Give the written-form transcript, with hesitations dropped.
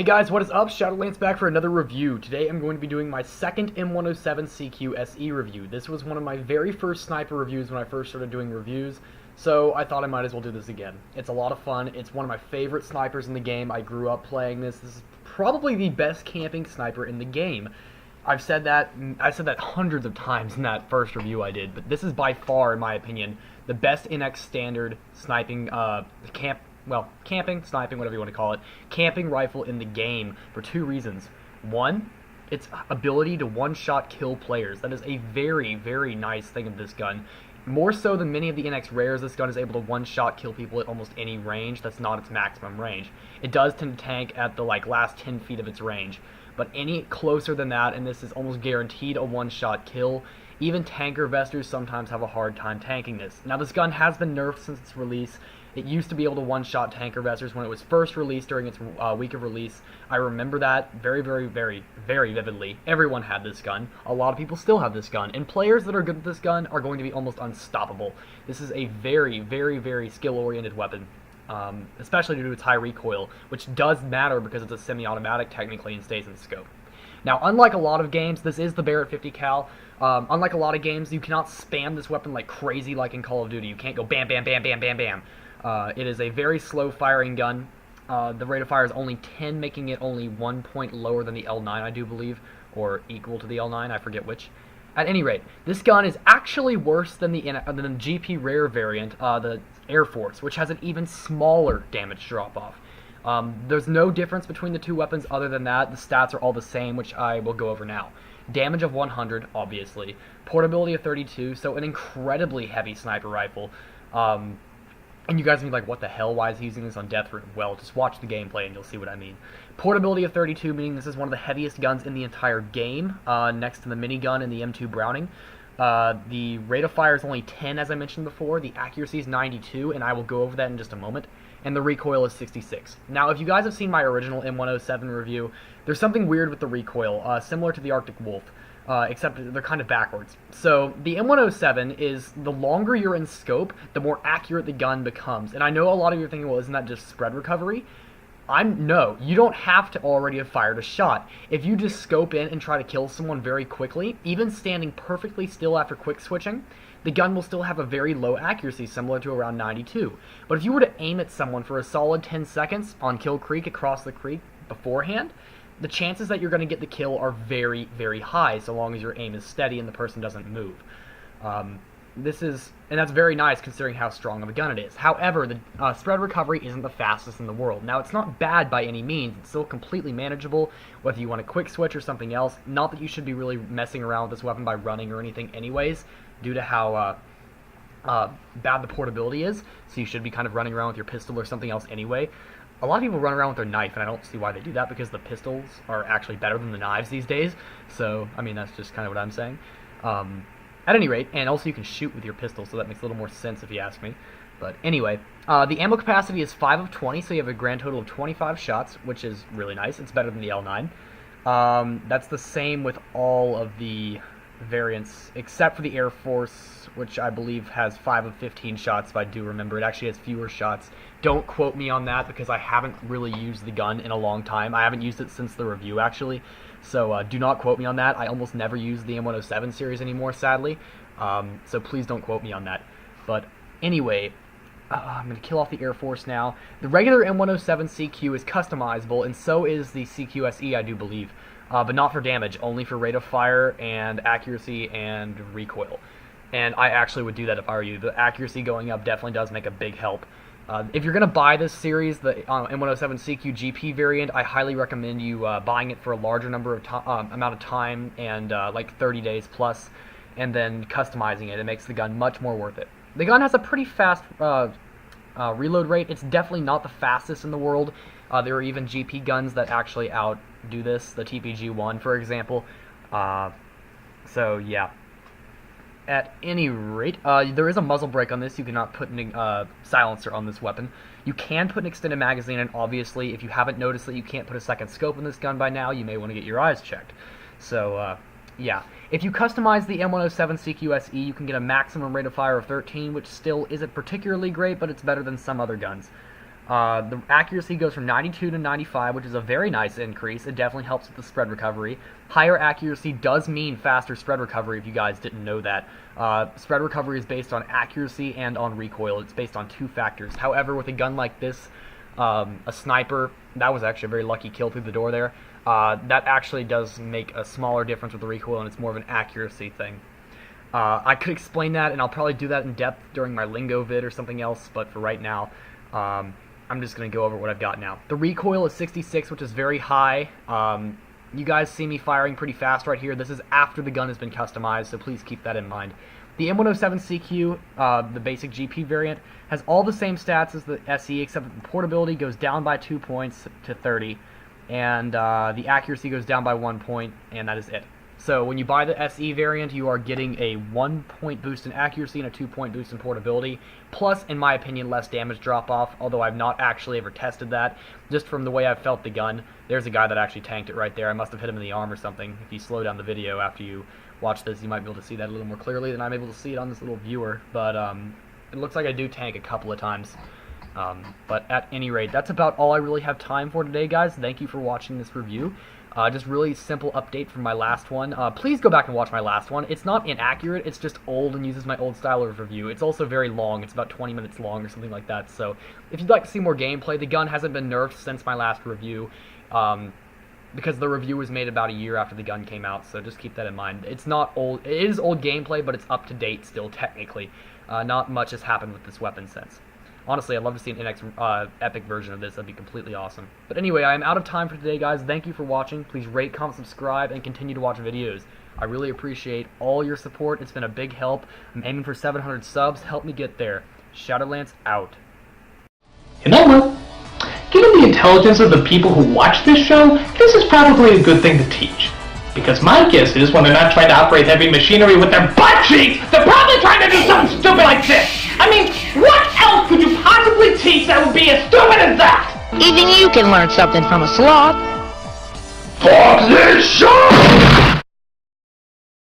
Hey guys, what is up? Shadolance back for another review. Today I'm going to be doing my second M107CQ SE review. This was one of my very first sniper reviews when I first started doing reviews, so I thought I might as well do this again. It's a lot of fun. It's one of my favorite snipers in the game. I grew up playing this. This is probably the best camping sniper in the game. I've said that hundreds of times in that first review I did, but this is by far, in my opinion, the best NX standard sniping camping, sniping, whatever you want to call it, camping rifle in the game for two reasons. One, its ability to one-shot kill players. That is a very, very nice thing of this gun. More so than many of the NX rares, this gun is able to one-shot kill people at almost any range. That's not its maximum range. It does tend to tank at the last 10 feet of its range, but any closer than that, and this is almost guaranteed a one-shot kill. Even tanker vesters sometimes have a hard time tanking this. Now, this gun has been nerfed since its release. It used to be able to one-shot tanker vesters when it was first released during its week of release. I remember that very, very, very, very vividly. Everyone had this gun. A lot of people still have this gun. And players that are good at this gun are going to be almost unstoppable. This is a very, very, very skill-oriented weapon, especially due to its high recoil, which does matter because it's a semi-automatic technically and stays in the scope. Now, unlike a lot of games, this is the Barrett 50 cal. Unlike a lot of games, you cannot spam this weapon like crazy like in Call of Duty. You can't go bam, bam, bam, bam, bam, bam. It is a very slow firing gun. The rate of fire is only 10, making it only 1 point lower than the L9, I do believe, or equal to the L9, I forget which. At any rate, this gun is actually worse than the GP Rare variant, the Air Force, which has an even smaller damage drop-off. There's no difference between the two weapons other than that. The stats are all the same, which I will go over now. Damage of 100, obviously. Portability of 32, so an incredibly heavy sniper rifle. And you guys will be like, what the hell, why is he using this on Death Room? Well, just watch the gameplay and you'll see what I mean. Portability of 32, meaning this is one of the heaviest guns in the entire game, next to the minigun and the M2 Browning. The rate of fire is only 10, as I mentioned before. The accuracy is 92, and I will go over that in just a moment. And the recoil is 66. Now, if you guys have seen my original M107 review, there's something weird with the recoil, similar to the Arctic Wolf. Except they're kind of backwards. So the M107 is, the longer you're in scope, the more accurate the gun becomes. And I know a lot of you are thinking, well, isn't that just spread recovery? No, you don't have to already have fired a shot. If you just scope in and try to kill someone very quickly, even standing perfectly still after quick switching, the gun will still have a very low accuracy, similar to around 92. But if you were to aim at someone for a solid 10 seconds on Kill Creek across the creek beforehand, the chances that you're going to get the kill are very, very high, so long as your aim is steady and the person doesn't move. And that's very nice considering how strong of a gun it is. However, the spread recovery isn't the fastest in the world. Now, it's not bad by any means. It's still completely manageable, whether you want a quick switch or something else. Not that you should be really messing around with this weapon by running or anything anyways, due to how bad the portability is. So you should be kind of running around with your pistol or something else anyway. A lot of people run around with their knife, and I don't see why they do that, because the pistols are actually better than the knives these days. So, I mean, that's just kind of what I'm saying. At any rate, and also you can shoot with your pistol, so that makes a little more sense if you ask me. But anyway, the ammo capacity is 5 of 20, so you have a grand total of 25 shots, which is really nice. It's better than the L9. That's the same with all of the variants, except for the Air Force, which I believe has 5 of 15 shots, if I do remember. It actually has fewer shots. Don't quote me on that, because I haven't really used the gun in a long time. I haven't used it since the review, actually. So do not quote me on that. I almost never use the M107 series anymore, sadly. So please don't quote me on that. But anyway, I'm going to kill off the Air Force now. The regular M107CQ is customizable, and so is the CQSE, I do believe. But not for damage, only for rate of fire and accuracy and recoil. And I actually would do that if I were you. The accuracy going up definitely does make a big help. If you're going to buy this series, the M107CQ GP variant, I highly recommend you buying it for a larger number of amount of time, and like 30 days plus, and then customizing it. It makes the gun much more worth it. The gun has a pretty fast reload rate. It's definitely not the fastest in the world. There are even GP guns that actually outdo this, the TPG-1, for example. So, yeah. At any rate, there is a muzzle brake on this. You cannot put a silencer on this weapon. You can put an extended magazine, and obviously, if you haven't noticed that you can't put a second scope in this gun by now, you may want to get your eyes checked. So, yeah. If you customize the M107CQ SE, you can get a maximum rate of fire of 13, which still isn't particularly great, but it's better than some other guns. The accuracy goes from 92 to 95, which is a very nice increase. It definitely helps with the spread recovery. Higher accuracy does mean faster spread recovery, if you guys didn't know that. Spread recovery is based on accuracy and on recoil. It's based on 2 factors. However, with a gun like this, a sniper, that was actually a very lucky kill through the door there. That actually does make a smaller difference with the recoil, and it's more of an accuracy thing. I could explain that, and I'll probably do that in depth during my lingo vid or something else, but for right now, I'm just going to go over what I've got now. The recoil is 66, which is very high. You guys see me firing pretty fast right here. This is after the gun has been customized, so please keep that in mind. The M107CQ, the basic GP variant, has all the same stats as the SE, except that the portability goes down by 2 points to 30, and the accuracy goes down by 1 point, and that is it. So when you buy the SE variant, you are getting a 1 point boost in accuracy and a 2 point boost in portability, plus, in my opinion, less damage drop-off, although I've not actually ever tested that. Just from the way I've felt the gun, there's a guy that actually tanked it right there. I must have hit him in the arm or something. If you slow down the video after you watch this, you might be able to see that a little more clearly than I'm able to see it on this little viewer, but it looks like I do tank a couple of times. But at any rate, that's about all I really have time for today, guys. Thank you for watching this review. Just really simple update from my last one. Please go back and watch my last one. It's not inaccurate, it's just old and uses my old style of review. It's also very long. It's about 20 minutes long or something like that. So if you'd like to see more gameplay, the gun hasn't been nerfed since my last review, because the review was made about a year after the gun came out, so just keep that in mind. It's not old. It is old gameplay, but it's up to date still, technically. Not much has happened with this weapon since. Honestly, I'd love to see an NX epic version of this. That'd be completely awesome. But anyway, I am out of time for today, guys. Thank you for watching. Please rate, comment, subscribe, and continue to watch videos. I really appreciate all your support. It's been a big help. I'm aiming for 700 subs. Help me get there. Shadolance out. You know what? Given the intelligence of the people who watch this show, this is probably a good thing to teach. Because my guess is when they're not trying to operate heavy machinery with their butt cheeks, they're probably trying to do something stupid like this. I mean, what else could you possibly teach that would be as stupid as that? Even you can learn something from a sloth. Fuck this show!